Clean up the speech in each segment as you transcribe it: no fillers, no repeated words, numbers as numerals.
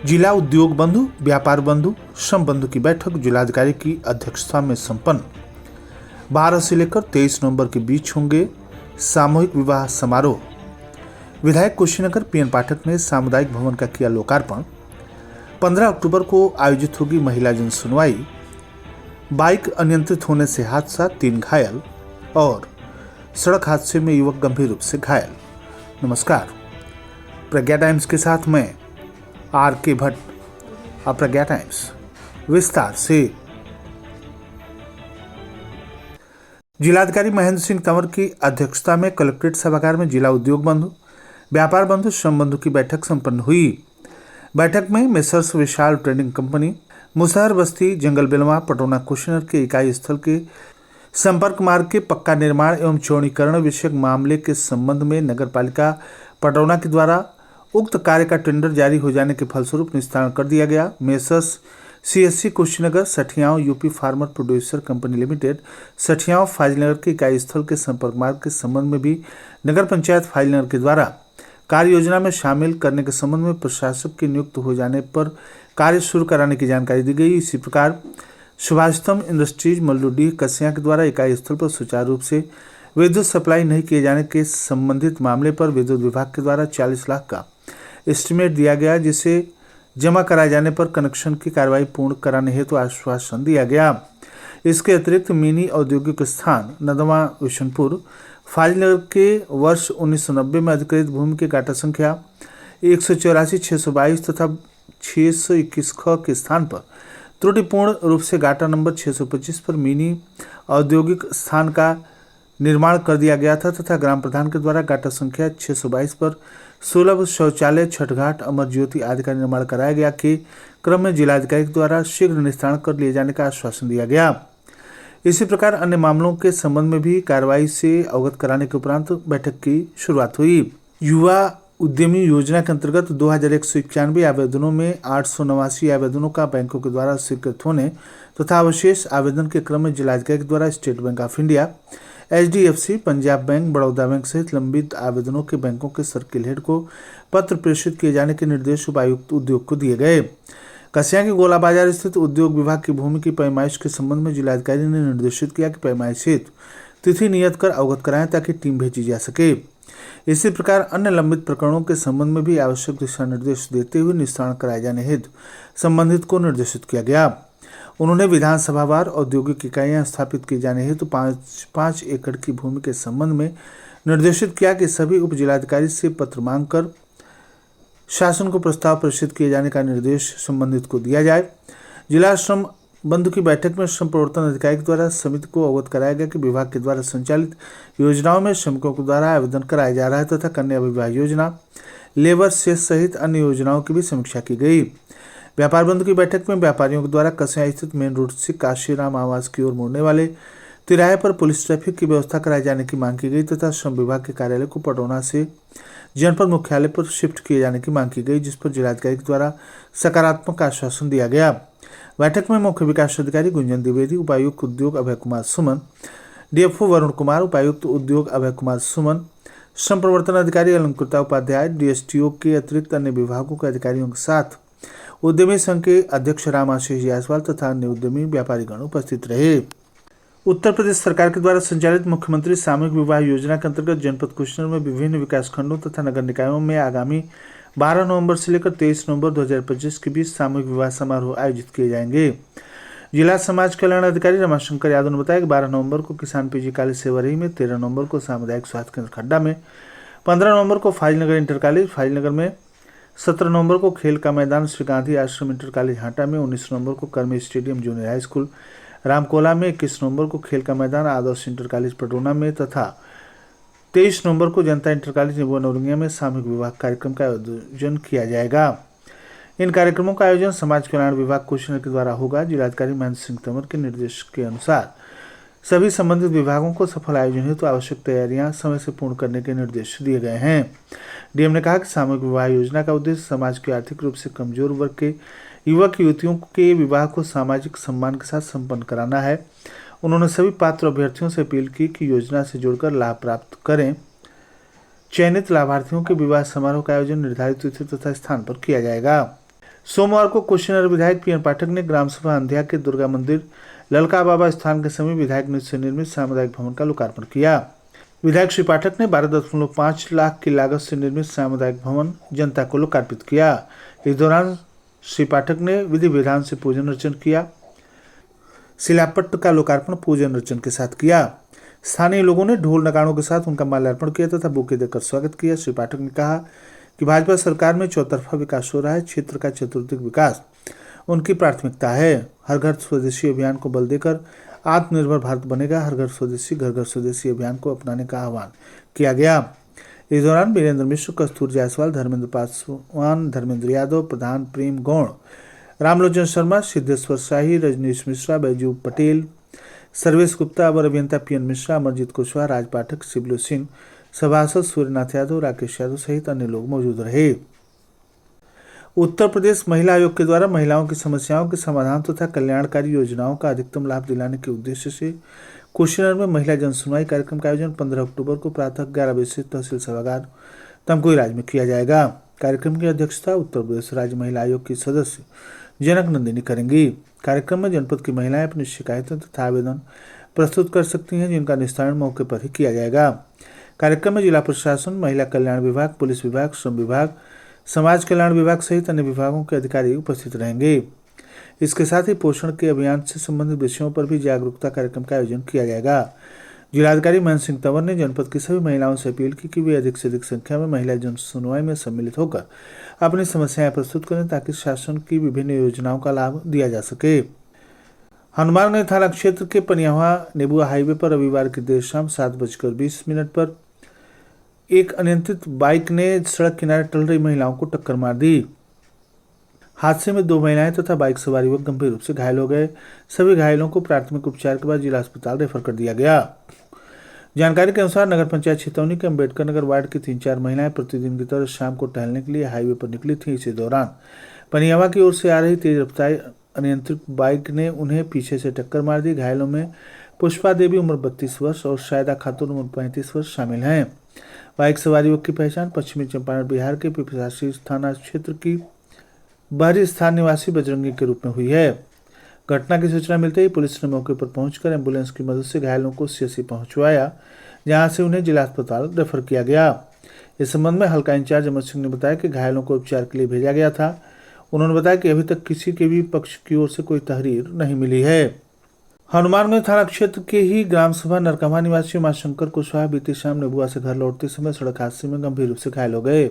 जिला उद्योग बंधु, व्यापार बंधु, श्रम बंधु की बैठक जिलाधिकारी की अध्यक्षता में संपन्न। 12 से लेकर 23 नवंबर के बीच होंगे सामूहिक विवाह समारोह। विधायक कुशीनगर पीएन पाठक ने सामुदायिक भवन का किया लोकार्पण। 15 अक्टूबर को आयोजित होगी महिला जन सुनवाई। बाइक अनियंत्रित होने से हादसा, 3 घायल और सड़क हादसे में युवक गंभीर रूप से घायल। नमस्कार, प्रज्ञा टाइम्स के साथ मैं आर.के. भट्ट। अब प्रज्ञा टाइम्स विस्तार से। जिलाधिकारी महेंद्र सिंह तंवर की अध्यक्षता में कलेक्ट्रेट सभागार में जिला उद्योग बंधु, व्यापार बंधु, श्रम बंधु की बैठक संपन्न हुई। बैठक में मेसर्स विशाल ट्रेडिंग कंपनी, मुसहर बस्ती, जंगल बिलवा, पटौना कुशीनगर के इकाई स्थल के संपर्क मार्ग के पक्का निर्माण एवं चौड़ीकरण विषयक मामले के संबंध में नगर पालिका पटौना के द्वारा उक्त कार्य का टेंडर जारी हो जाने के फलस्वरूप निस्तारण कर दिया गया। Messrs CSC Kushinagar, Sathiyaon UP farmer producer company limited, Sathiyaon Fazilnagar के इकाई स्थल के संपर्क मार्ग के संबंध में भी नगर पंचायत फाजिलनगर के द्वारा कार्य योजना में शामिल करने के संबंध में प्रशासक के नियुक्त हो जाने पर कार्य शुरू कराने की जानकारी दी गई। इसी प्रकार सुभाषतम इंडस्ट्रीज मल्लूडीह कसिया के द्वारा इकाई स्थल पर सुचारू रूप से विद्युत सप्लाई नहीं किए जाने के संबंधित मामले पर विद्युत विभाग के द्वारा 40 लाख का एस्टीमेट दिया गया, जिसे जमा कराए जाने पर कनेक्शन की कार्रवाई पूर्ण कराने हेतु आश्वासन दिया गया। इसके अतिरिक्त मिनी औद्योगिक स्थान नदवा विशनपुर फाजिलनगर के वर्ष 1990 में अधिकृत भूमि के गाटा संख्या 184/622 तथा 621 ख के स्थान पर त्रुटिपूर्ण रूप से गाटा नंबर 625 पर मिनी औद्योगिक स्थान का निर्माण कर दिया गया था तथा ग्राम प्रधान के द्वारा गाटा संख्या 622 पर सुलभ शौचालय, छठघाट, अमर ज्योति आदि का निर्माण कराया गया के क्रम में जिलाधिकारी के द्वारा शीघ्र निस्तारण कर लिए जाने का आश्वासन दिया गया। इसी प्रकार अन्य मामलों के संबंध में भी कार्रवाई से अवगत कराने के उपरांत बैठक की शुरुआत हुई। युवा उद्यमी योजना के अंतर्गत 2191 आवेदनों में 889 आवेदनों का बैंकों के द्वारा स्वीकृत होने तथा अवशेष आवेदन के क्रम में जिलाधिकारी के द्वारा state bank of India, HDFC, Punjab bank, Baroda bank सहित लंबित आवेदनों के बैंकों के सर्किल हेड को पत्र प्रेषित किए जाने के निर्देश उपायुक्त उद्योग को दिए गए। कसिया के गोला बाजार स्थित उद्योग विभाग की भूमि की पैमाइश के संबंध में जिलाधिकारी ने निर्देशित किया कि पैमाइश हेतु तिथि नियत कर अवगत कराएं ताकि टीम भेजी जा सके। इसी प्रकार अन्य लंबित प्रकरणों के संबंध में भी आवश्यक दिशा निर्देश देते हुए निस्तारण कराए जाने हेतु संबंधित को निर्देशित किया गया। उन्होंने विधानसभावार औद्योगिक इकाइयां स्थापित किए जाने हेतु 5 एकड़ की भूमि के संबंध में निर्देशित किया कि सभी उप जिलाधिकारी से पत्र मांगकर शासन को प्रस्ताव प्रेषित किए जाने का निर्देश संबंधित को दिया जाए। जिला श्रम बंधु की बैठक में श्रम प्रवर्तन अधिकारी के द्वारा समिति को अवगत कराया गया कि विभाग के द्वारा संचालित योजनाओं में श्रमिकों के द्वारा आवेदन कराया जा रहा है तथा कन्या विवाह योजना, लेबर सेस सहित अन्य योजनाओं की भी समीक्षा की गई। व्यापार बंधु की बैठक में व्यापारियों के द्वारा कसिया स्थित मेन रोड से काशीराम आवास की ओर मुड़ने वाले तिराहे पर पुलिस ट्रैफिक की व्यवस्था कराए जाने की मांग की गई तथा श्रम विभाग के कार्यालय को पटौना से जनपद मुख्यालय पर शिफ्ट किए जाने की मांग की गई, जिस पर जिलाधिकारी के द्वारा सकारात्मक आश्वासन दिया गया। बैठक में मुख्य विकास अधिकारी गुंजन द्विवेदी, उपायुक्त उद्योग अभय कुमार सुमन, DFO वरुण कुमार, उपायुक्त उद्योग अभय कुमार सुमन, श्रम प्रवर्तन अधिकारी अलंकृता उपाध्याय, DSTO के अतिरिक्त अन्य विभागों के अधिकारियों के साथ उद्यमी संघ के अध्यक्ष राम आशीष जायसवाल तथा अन्य उद्यमी व्यापारीगण उपस्थित रहे। उत्तर प्रदेश सरकार के द्वारा संचालित मुख्यमंत्री सामूहिक विवाह योजना के अंतर्गत जनपद कुशीनगर में विभिन्न विकासखंडों तथा नगर निकायों में आगामी 12 नवंबर से लेकर 23 नवंबर 2025 के बीच सामूहिक विवाह समारोह आयोजित किए जाएंगे। जिला समाज कल्याण अधिकारी रमाशंकर यादव ने बताया कि 12 नवंबर को किसान पीजी कॉलेज सेवरही में, 13 नवंबर को सामुदायिक स्वास्थ्य केंद्र खड्डा में, 15 नवंबर को फाजिलनगर इंटर कॉलेज फाजिलनगर में, 17 नवंबर को खेल का मैदान श्री गांधी आश्रम इंटर कॉलेज हाटा में, 19 नवंबर को कर्मी stadium junior high school Ramkola में, 21 नवंबर को खेल का मैदान आदर्श इंटर कॉलेज पटौना में तथा 23 नवंबर को जनता इंटर कॉलेज निबुआ नौरंगिया में सामूहिक विवाह कार्यक्रम का आयोजन किया जाएगा। इन कार्यक्रमों का आयोजन समाज कल्याण विभाग कुशीनगर के द्वारा होगा। जिलाधिकारी महेंद्र सिंह तंवर के निर्देश के अनुसार सभी संबंधित विभागों को सफल आयोजन हेतु आवश्यक तैयारियां समय से पूर्ण करने के निर्देश दिए गए हैं। डीएम ने कहा कि सामूहिक विवाह योजना का उद्देश्य समाज के आर्थिक रूप से कमजोर वर्ग के युवक युवतियों के विवाह को सामाजिक सम्मान के साथ संपन्न कराना है। उन्होंने सभी पात्र अभ्यर्थियों से अपील की कि योजना से जुड़कर लाभ प्राप्त करें। चयनित लाभार्थियों के विवाह समारोह का आयोजन निर्धारित तिथि तथा स्थान पर किया जाएगा। सोमवार को कुशीनगर विधायक पीएन पाठक ने ग्राम सभा अंधिया के दुर्गा मंदिर ललका बाबा स्थान के समीप विधायक निधि से निर्मित सामुदायिक भवन का लोकार्पण किया। विधायक श्री पाठक ने 12.5 लाख की लागत से निर्मित सामुदायिक भवन जनता को लोकार्पित किया। इस दौरान श्री पाठक ने विधि विधान से पूजन अर्चन किया। शिलापट्ट का लोकार्पण पूजन अर्चन के साथ किया। स्थानीय लोगों ने ढोल नगाड़ों के साथ उनका माल्यार्पण किया तथा बुके देकर स्वागत किया। श्री पाठक ने कहा कि भाजपा सरकार में चौतरफा विकास हो रहा है। क्षेत्र का चतुर्दिक विकास उनकी प्राथमिकता है। हर घर स्वदेशी अभियान को बल देकर आत्मनिर्भर भारत बनेगा। हर घर स्वदेशी अभियान को अपनाने का आह्वान किया गया। इस दौरान वीरेंद्र मिश्र, कस्तूर जायसवाल, धर्मेंद्र पासवान, धर्मेंद्र यादव, प्रधान प्रेम गौड़, रामलोचन शर्मा, सिद्धेश्वर शाही, रजनीश मिश्रा, बैजू पटेल, सर्वेश गुप्ता, अवर अभियंता पीएन मिश्रा, अमरजीत कुशवाहा, राज पाठक, शिवलू सिंह, सभासद सूर्यनाथ यादव, राकेश यादव सहित अन्य लोग मौजूद रहे। उत्तर प्रदेश महिला आयोग के द्वारा महिलाओं की समस्याओं के समाधान तथा कल्याणकारी योजनाओं का अधिकतम लाभ दिलाने के उद्देश्य से कुशीनगर में महिला जन सुनवाई कार्यक्रम का आयोजन 15 अक्टूबर को प्रातः 11 बजे से तहसील सभागार तमकुही राज में किया जाएगा। कार्यक्रम की अध्यक्षता उत्तर प्रदेश राज्य महिला आयोग की सदस्य जनक नंदिनी करेंगी। कार्यक्रम में जनपद की महिलाएं अपनी शिकायतें तथा आवेदन प्रस्तुत कर सकती हैं, जिनका निस्तारण मौके पर ही किया जाएगा। कार्यक्रम में जिला प्रशासन, महिला कल्याण विभाग, पुलिस विभाग, श्रम विभाग, समाज कल्याण विभाग सहित अन्य विभागों के अधिकारी उपस्थित रहेंगे। इसके साथ ही पोषण के अभियान से संबंधित विषयों पर भी जागरूकता कार्यक्रम का आयोजन किया जाएगा। जिलाधिकारी महेंद्र सिंह तंवर ने जनपद की सभी महिलाओं से अपील की कि वे अधिक से अधिक संख्या में महिला जन सुनवाई में सम्मिलित होकर अपनी समस्याएं प्रस्तुत करें ताकि शासन की विभिन्न योजनाओं का लाभ दिया जा सके। हनुमानगंज थाना क्षेत्र के पनियावा नेबुआ हाईवे पर रविवार की देर शाम 7:20 पर एक अनियंत्रित बाइक ने सड़क किनारे टहल रही महिलाओं को टक्कर मार दी। हादसे में 2 महिलाएं तथा बाइक सवार युवक गंभीर रूप से घायल हो गए। सभी घायलों को प्राथमिक उपचार के बाद जिला अस्पताल रेफर कर दिया गया। जानकारी के अनुसार नगर पंचायत छितौनी के अम्बेडकर नगर वार्ड की 3-4 महिलाएं प्रतिदिन की तरह शाम को टहलने के लिए हाईवे पर निकली थी। इसी दौरान पनियावा की ओर से आ रही तेज रफ्तार अनियंत्रित बाइक ने उन्हें पीछे से टक्कर मार दी। घायलों में पुष्पा देवी उम्र 32 वर्ष और शायदा खातून उम्र 35 वर्ष शामिल हैं। बाइक सवार युवक की पहचान पश्चिमी चंपारण बिहार के पिपरासी थाना क्षेत्र की बाहरी स्थान निवासी बजरंगी के रूप में हुई है। घटना की सूचना मिलते ही पुलिस ने मौके पर पहुंचकर एम्बुलेंस की मदद से घायलों को सीएससी पहुंचवाया, जहां से उन्हें जिला अस्पताल रेफर किया गया। इस संबंध में हल्का इंचार्ज अमर सिंह ने बताया कि घायलों को उपचार के लिए भेजा गया था। उन्होंने बताया कि अभी तक किसी के भी पक्ष की ओर से कोई तहरीर नहीं मिली है। हनुमानगंज थाना क्षेत्र के ही ग्राम सभा नरकमा निवासी उमाशंकर कुशवाहा बीती शाम नेबुआ से घर लौटते समय सड़क हादसे में गंभीर रूप से घायल हो गए।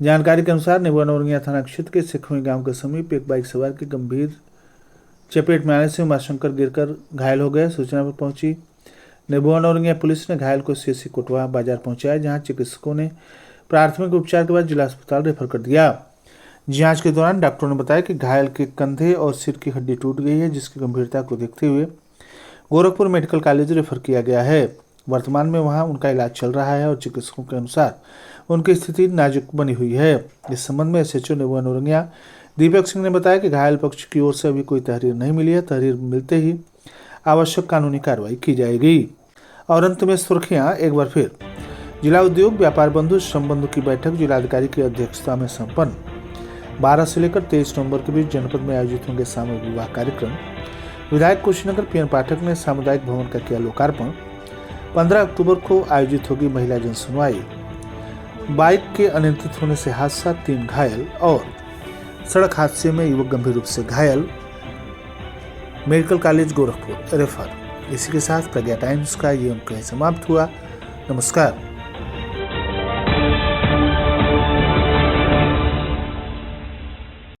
जानकारी के अनुसार नेबुआ नौरंगिया थाना क्षेत्र के सिखवी गांव के समीप एक बाइक सवार की गंभीर चपेट में आने से उमाशंकर गिरकर घायल हो गए। सूचना पर पहुंची नेबुआ नौरंगिया पुलिस ने घायल को सीएससी कोटवा बाजार पहुंचाया, जहां चिकित्सकों ने प्राथमिक उपचार के बाद जिला अस्पताल रेफर कर दिया। जांच के दौरान डॉक्टरों ने बताया कि घायल के कंधे और सिर की हड्डी टूट गई है, जिसकी गंभीरता को देखते हुए गोरखपुर मेडिकल कॉलेज रेफर किया गया है। वर्तमान में वहां उनका इलाज चल रहा है और चिकित्सकों के अनुसार उनकी स्थिति नाजुक बनी हुई है। इस संबंध में एसएचओ नेबुआ नौरंगिया दीपक सिंह ने बताया कि घायल पक्ष की ओर से अभी कोई तहरीर नहीं मिली है। तहरीर मिलते ही आवश्यक कानूनी कार्रवाई की जाएगी। और अंत में सुर्खियां एक बार फिर। जिला उद्योग व्यापार बंधु श्रम बंधु की बैठक जिलाधिकारी की अध्यक्षता में संपन्न। 12 से लेकर 23 नवंबर के बीच जनपद में आयोजित होंगे सामूहिक विवाह कार्यक्रम। विधायक कुशीनगर पीएन पाठक ने सामुदायिक भवन का किया लोकार्पण। 15 अक्टूबर को आयोजित होगी महिला जन सुनवाई। बाइक के अनियंत्रित होने से हादसा, 3 घायल और सड़क हादसे में युवक गंभीर रूप से घायल, मेडिकल कॉलेज गोरखपुर रेफर। इसी के साथ प्रज्ञा टाइम्स का ये अंक समाप्त हुआ। नमस्कार।